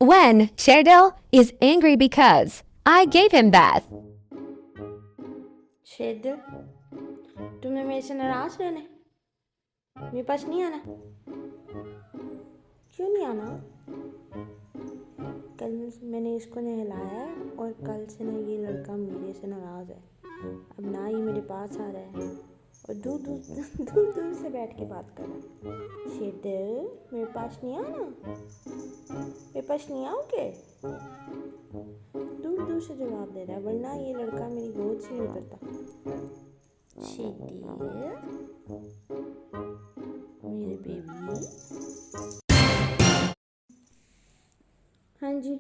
When Sherdil is angry because I gave him bath. शेरदिल, तुमने मेरे से नाराज रहना है? मेरे पास नहीं आना? क्यों नहीं आना? कल मैंने इसको नहलाया है और कल से ना ये लड़का मेरे से नाराज़ है। अब ना ये मेरे पास आ रहा है और दूर दूर दूर दूर से बैठ के बात कर रहा है। शेरदिल, मेरे पास नहीं आना? मेरे पास नहीं आओगे? दूर दूर से जवाब दे रहा है, वरना ये लड़का मेरी गोद से नहीं उतरता। शेरदिल, मेरे बेबी। हाँ जी।